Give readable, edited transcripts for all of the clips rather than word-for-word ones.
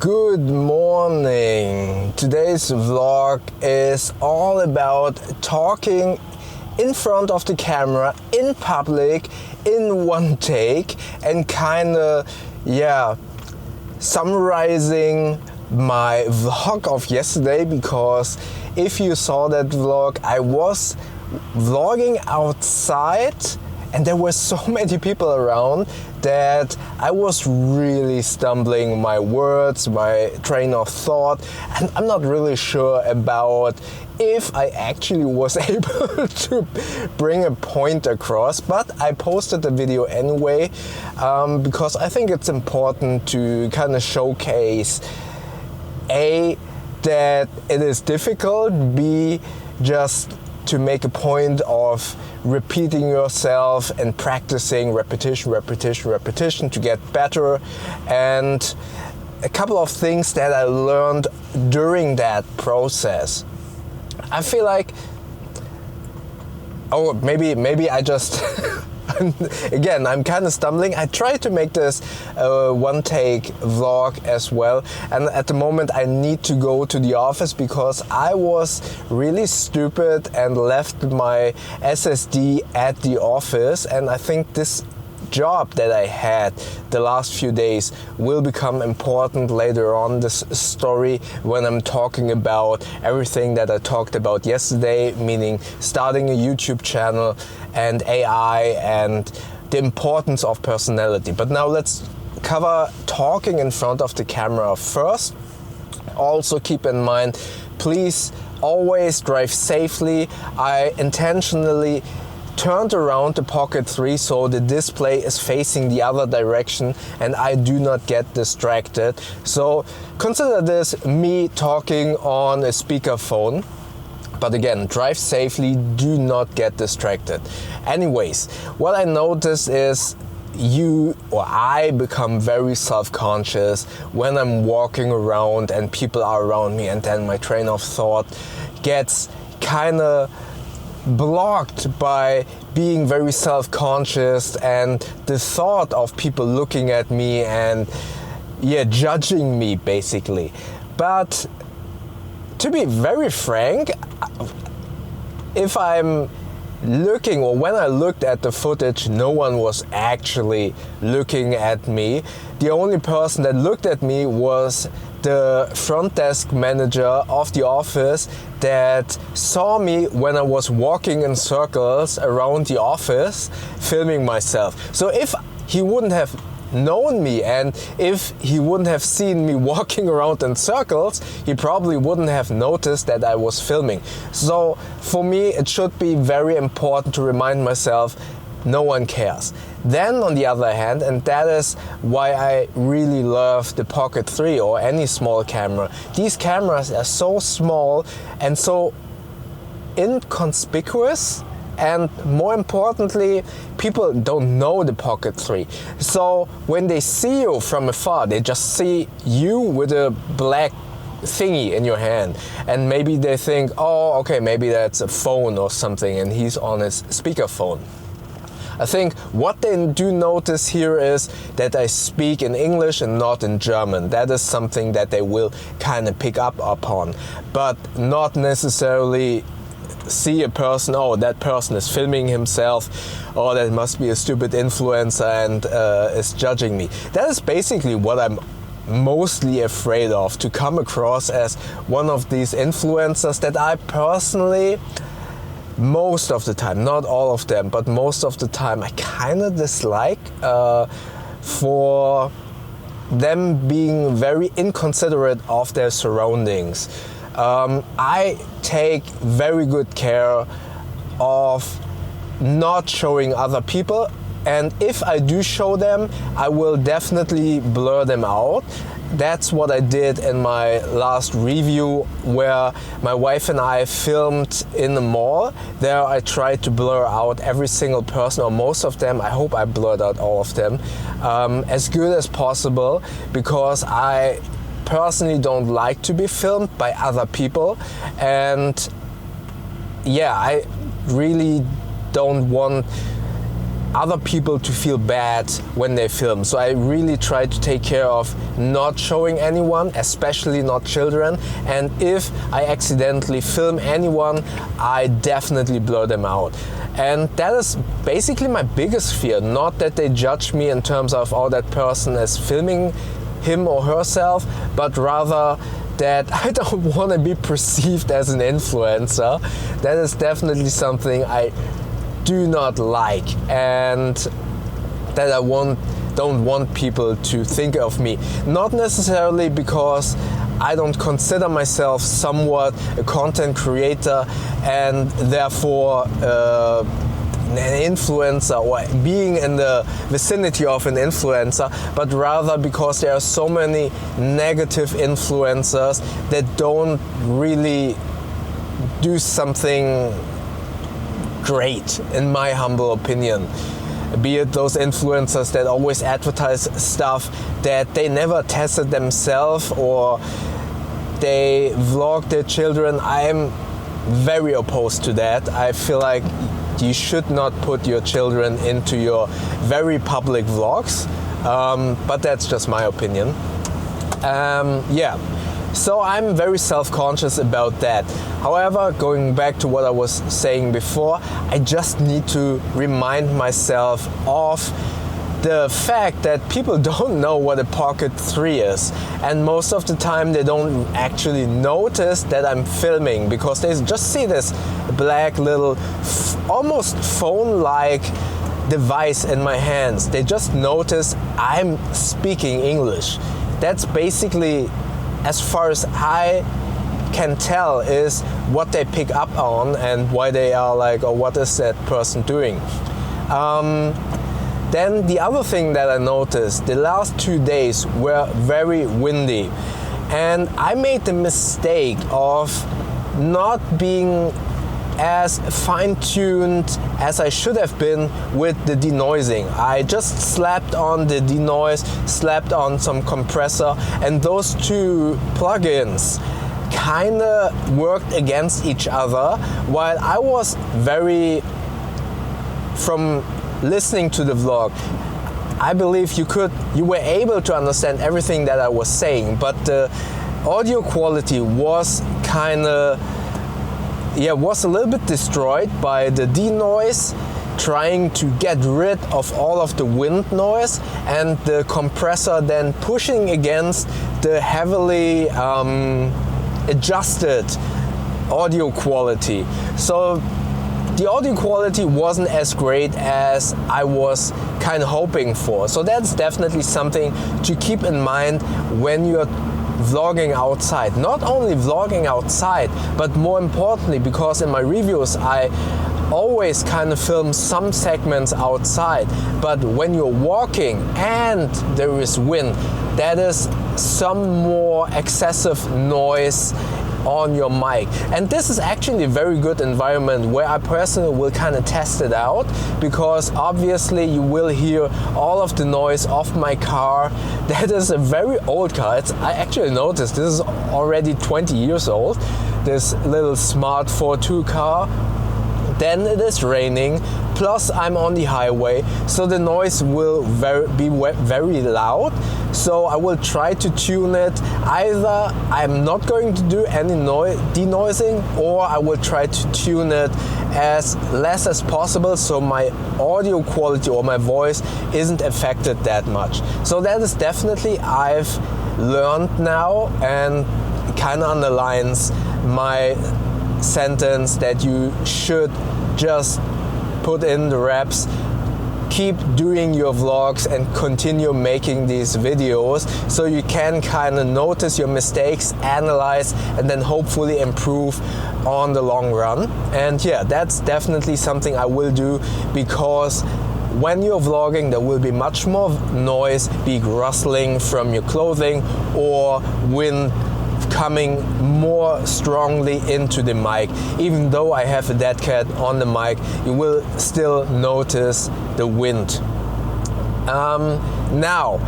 Good morning. Today's vlog is all about talking in front of the camera, in public, in one take, and summarizing my vlog of yesterday, because if you saw that vlog, I was vlogging outside and there were so many people around that I was really stumbling my words, my train of thought, and I'm not really sure about if I actually was able to bring a point across, but I posted the video anyway because I think it's important to kind of showcase A, that it is difficult, B, just to make a point of repeating yourself and practicing repetition to get better, and a couple of things that I learned during that process. I feel like, maybe I just again, I'm kind of stumbling. I tried to make this one take vlog as well, and at the moment I need to go to the office because I was really stupid and left my SSD at the office, and I think this job that I had the last few days will become important later on this story when I'm talking about everything that I talked about yesterday, meaning starting a YouTube channel and AI and the importance of personality. But now let's cover talking in front of the camera first. Also keep in mind, please always drive safely. I intentionally turned around the Pocket 3 so the display is facing the other direction and I do not get distracted. So consider this me talking on a speakerphone. But again, drive safely, do not get distracted. Anyways, what I notice is I become very self-conscious when I'm walking around and people are around me, and then my train of thought gets kind of blocked by being very self-conscious and the thought of people looking at me and judging me basically. But to be very frank, if I'm looking, or when I looked at the footage, no one was actually looking at me. The only person that looked at me was the front desk manager of the office that saw me when I was walking in circles around the office filming myself. So if he wouldn't have known me and if he wouldn't have seen me walking around in circles, he probably wouldn't have noticed that I was filming. So for me, it should be very important to remind myself no one cares. Then on the other hand, and that is why I really love the Pocket 3 or any small camera, these cameras are so small and so inconspicuous, and more importantly, people don't know the Pocket 3. So when they see you from afar, they just see you with a black thingy in your hand, and maybe they think, oh, okay, maybe that's a phone or something and he's on his speakerphone. I think what they do notice here is that I speak in English and not in German. That is something that they will kind of pick up upon, but not necessarily see a person, oh, that person is filming himself, or that must be a stupid influencer and is judging me. That is basically what I'm mostly afraid of, to come across as one of these influencers that I personally, most of the time, not all of them, but most of the time, I kind of dislike for them being very inconsiderate of their surroundings. I take very good care of not showing other people, and if I do show them, I will definitely blur them out. That's what I did in my last review, where my wife and I filmed in the mall. There I tried to blur out every single person, or most of them. I hope I blurred out all of them as good as possible, because I personally don't like to be filmed by other people, and I really don't want other people to feel bad when they film. So I really try to take care of not showing anyone, especially not children. And if I accidentally film anyone, I definitely blur them out. And that is basically my biggest fear. Not that they judge me in terms of, oh, that person is filming him or herself, but rather that I don't want to be perceived as an influencer. That is definitely something I do not like, and that I don't want people to think of me. Not necessarily because I don't consider myself somewhat a content creator and therefore an influencer or being in the vicinity of an influencer, but rather because there are so many negative influencers that don't really do something great, in my humble opinion. Be it those influencers that always advertise stuff that they never tested themselves, or they vlog their children. I am very opposed to that. I feel like you should not put your children into your very public vlogs, but that's just my opinion. Yeah. So I'm very self-conscious about that. However, going back to what I was saying before, I just need to remind myself of the fact that people don't know what a Pocket 3 is. And most of the time they don't actually notice that I'm filming, because they just see this black little, almost phone-like device in my hands. They just notice I'm speaking English. That's basically, as far as I can tell, is what they pick up on and why they are like, oh, what is that person doing? Then the other thing that I noticed, the last 2 days were very windy, and I made the mistake of not being as fine-tuned as I should have been with the denoising. I just slapped on the denoise, slapped on some compressor, and those two plugins kinda worked against each other, while I was from listening to the vlog, I believe you were able to understand everything that I was saying, but the audio quality was was a little bit destroyed by the denoise, trying to get rid of all of the wind noise, and the compressor then pushing against the heavily adjusted audio quality. So the audio quality wasn't as great as I was kind of hoping for. So that's definitely something to keep in mind when you're vlogging outside. Not only vlogging outside, but more importantly, because in my reviews I always kind of film some segments outside, but when you're walking and there is wind, that is some more excessive noise on your mic. And this is actually a very good environment where I personally will kind of test it out, because obviously you will hear all of the noise of my car. That is a very old car. I actually noticed this is already 20 years old, this little Smart 4.2 car. Then it is raining, plus I'm on the highway, so the noise will be very loud. So I will try to tune it. Either I'm not going to do any denoising, or I will try to tune it as less as possible, so my audio quality or my voice isn't affected that much. So that is definitely I've learned now, and kind of underlines my sentence that you should just put in the reps, keep doing your vlogs and continue making these videos, so you can kind of notice your mistakes, analyze, and then hopefully improve on the long run. And yeah, that's definitely something I will do, because when you're vlogging there will be much more noise, big rustling from your clothing or wind coming more strongly into the mic. Even though I have a dead cat on the mic, you will still notice the wind. Now,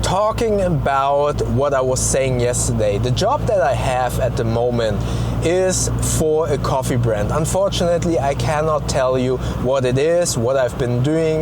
talking about what I was saying yesterday, the job that I have at the moment is for a coffee brand. Unfortunately, I cannot tell you what it is, what I've been doing,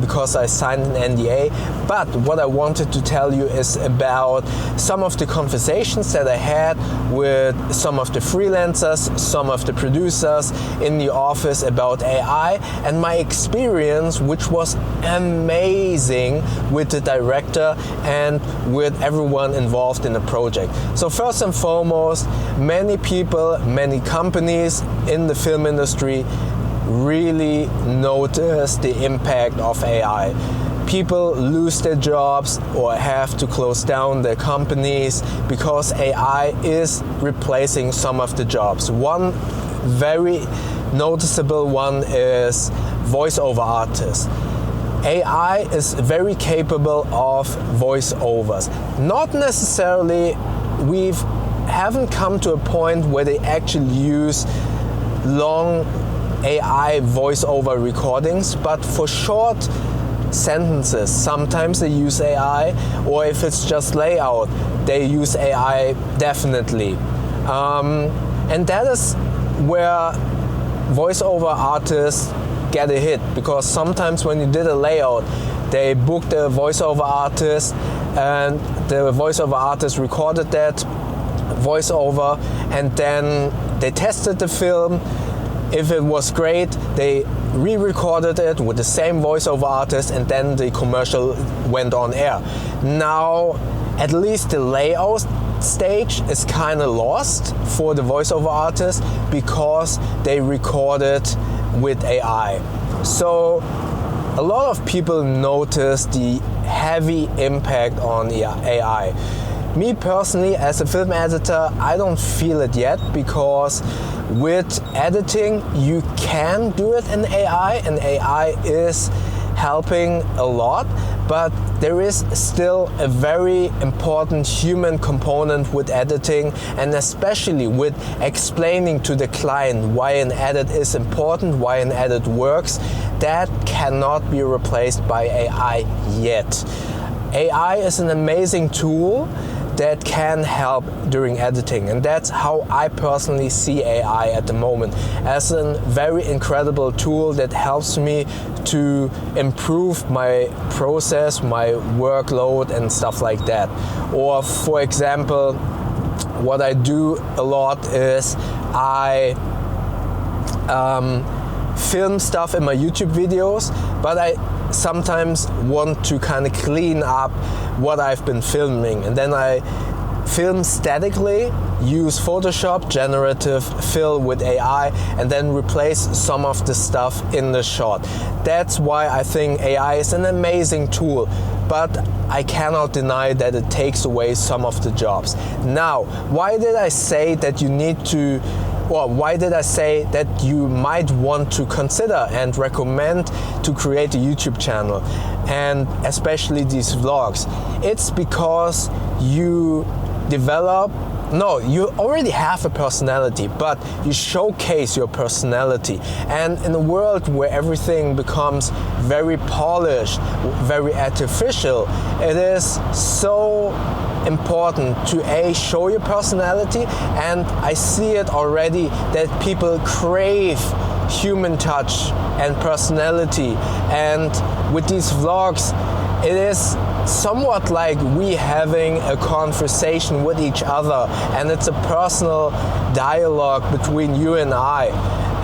because I signed an NDA. But what I wanted to tell you is about some of the conversations that I had with some of the freelancers, some of the producers in the office about AI, and my experience, which was amazing with the director and with everyone involved in the project. So first and foremost, many people, many companies in the film industry really notice the impact of AI. People lose their jobs or have to close down their companies because AI is replacing some of the jobs. One very noticeable one is voiceover artists. AI is very capable of voiceovers. Not necessarily, we haven't come to a point where they actually use long AI voiceover recordings, but for short sentences, sometimes they use AI, or if it's just layout, they use AI definitely. And that is where voiceover artists get a hit, because sometimes when you did a layout, they booked a voiceover artist and the voiceover artist recorded that voiceover, and then they tested the film. If it was great, they re-recorded it with the same voiceover artist, and then the commercial went on air. Now, at least the layout stage is kind of lost for the voiceover artist because they recorded with AI. So a lot of people notice the heavy impact on AI. Me personally, as a film editor, I don't feel it yet, because with editing you can do it in AI, and AI is helping a lot, but there is still a very important human component with editing, and especially with explaining to the client why an edit is important, why an edit works. That cannot be replaced by AI yet. AI is an amazing tool that can help during editing, and that's how I personally see AI at the moment, as a very incredible tool that helps me to improve my process, my workload and stuff like that. Or for example, what I do a lot is I film stuff in my YouTube videos, but I sometimes want to kind of clean up what I've been filming, and then I film statically, use Photoshop, generative fill with AI, and then replace some of the stuff in the shot. That's why I think AI is an amazing tool, but I cannot deny that it takes away some of the jobs. Now, why did I say that you need to, or why did I say that you might want to consider and recommend to create a YouTube channel, and especially these vlogs? It's because you you already have a personality, but you showcase your personality. And in a world where everything becomes very polished, very artificial, it is so important to show your personality, and I see it already that people crave human touch and personality, and with these vlogs it is somewhat like we having a conversation with each other, and it's a personal dialogue between you and I.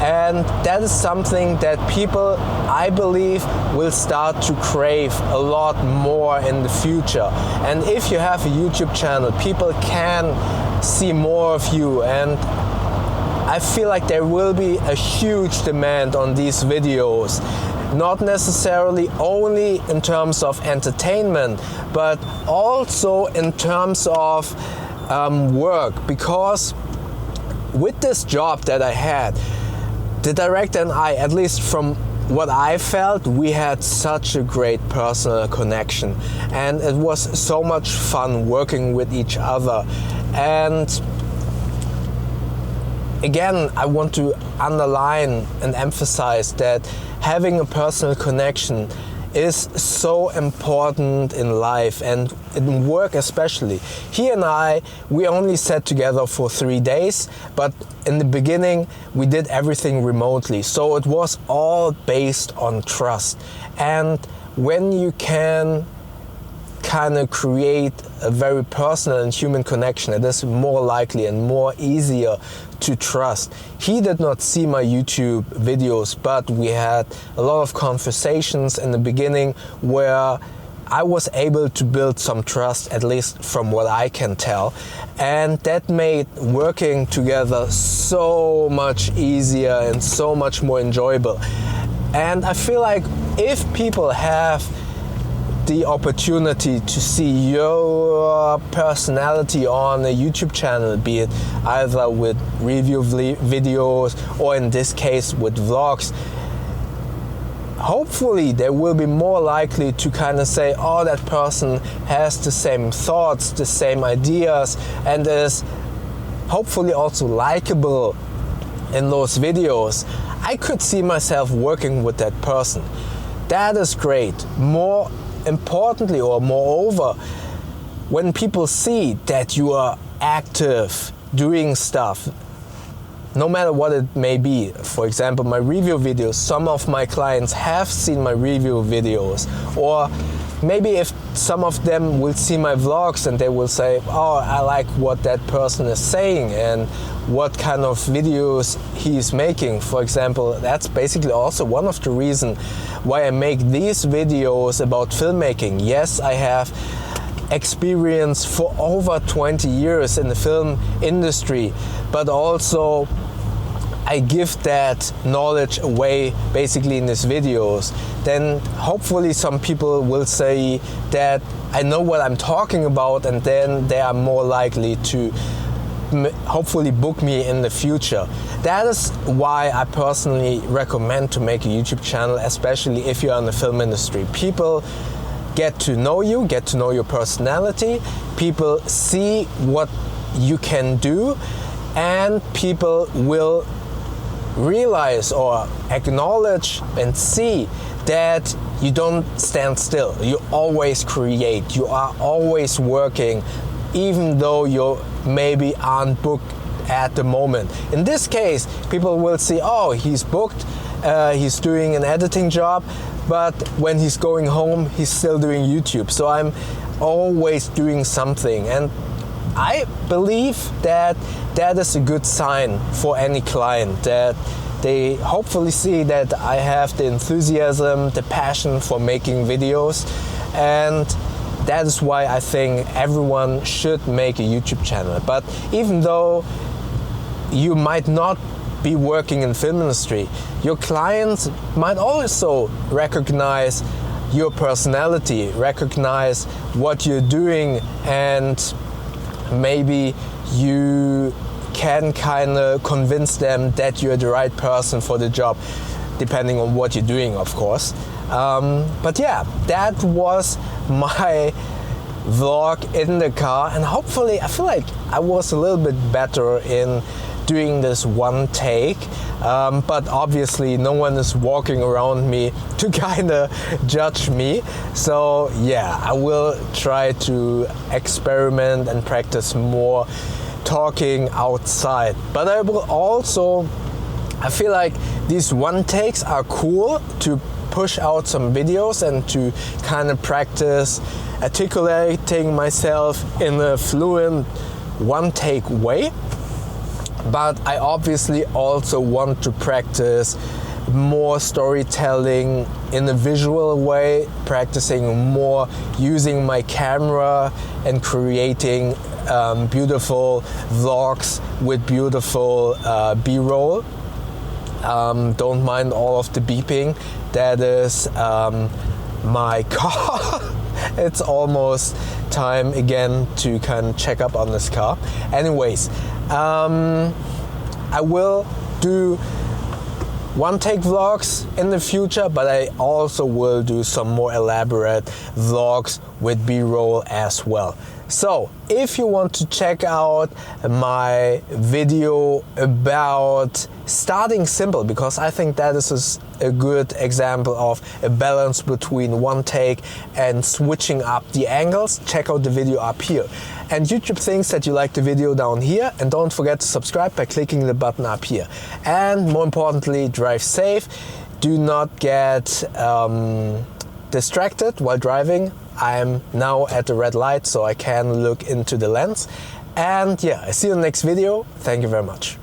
And that is something that people, I believe, will start to crave a lot more in the future. And if you have a YouTube channel, people can see more of you, and I feel like there will be a huge demand on these videos. Not necessarily only in terms of entertainment, but also in terms of work, because with this job that I had, the director and I, at least from what I felt, we had such a great personal connection, and it was so much fun working with each other. And again, I want to underline and emphasize that having a personal connection is so important in life and in work especially. He and we only sat together for 3 days, but in the beginning we did everything remotely. So it was all based on trust. And when you can kind of create a very personal and human connection, it is more likely and more easier to trust. He did not see my YouTube videos, but we had a lot of conversations in the beginning where I was able to build some trust, at least from what I can tell. And that made working together so much easier and so much more enjoyable. And I feel like if people have the opportunity to see your personality on a YouTube channel, be it either with review videos or in this case with vlogs, hopefully they will be more likely to kind of say, oh, that person has the same thoughts, the same ideas, and is hopefully also likable in those videos. I could see myself working with that person. That is great. More importantly, or moreover, when people see that you are active, doing stuff, no matter what it may be. For example, my review videos, some of my clients have seen my review videos, or maybe if some of them will see my vlogs and they will say, oh, I like what that person is saying and what kind of videos he's making. For example, that's basically also one of the reasons why I make these videos about filmmaking. Yes, I have experience for over 20 years in the film industry, but also I give that knowledge away basically in these videos. Then hopefully some people will say that I know what I'm talking about, and then they are more likely to hopefully book me in the future. That is why I personally recommend to make a YouTube channel, especially if you're in the film industry. People get to know you, get to know your personality, people see what you can do, and people will realize or acknowledge and see that you don't stand still. You always create, you are always working, even though you maybe aren't booked at the moment. In this case, people will see, oh, he's booked, he's doing an editing job, but when he's going home, he's still doing YouTube. So I'm always doing something, and I believe that that is a good sign for any client, that they hopefully see that I have the enthusiasm, the passion for making videos, and that is why I think everyone should make a YouTube channel. But even though you might not be working in film industry, your clients might also recognize your personality, recognize what you're doing, and maybe you can kind of convince them that you're the right person for the job, depending on what you're doing, of course. But yeah, that was my vlog in the car, and hopefully I feel like I was a little bit better in doing this one take, but obviously no one is walking around me to kind of judge me. So yeah, I will try to experiment and practice more talking outside. But I will also, I feel like these one takes are cool to push out some videos and to kind of practice articulating myself in a fluent one take way. But I obviously also want to practice more storytelling in a visual way, practicing more using my camera and creating beautiful vlogs with beautiful B-roll. Don't mind all of the beeping. That is my car. It's almost time again to kind of check up on this car. Anyways, I will do one take vlogs in the future, but I also will do some more elaborate vlogs with B-roll as well. So if you want to check out my video about starting simple, because I think that is a good example of a balance between one take and switching up the angles, check out the video up here. And YouTube thinks that you like the video down here, and don't forget to subscribe by clicking the button up here. And more importantly, drive safe. Do not get distracted while driving. I'm now at the red light, so I can look into the lens. And yeah, I see you in the next video. Thank you very much.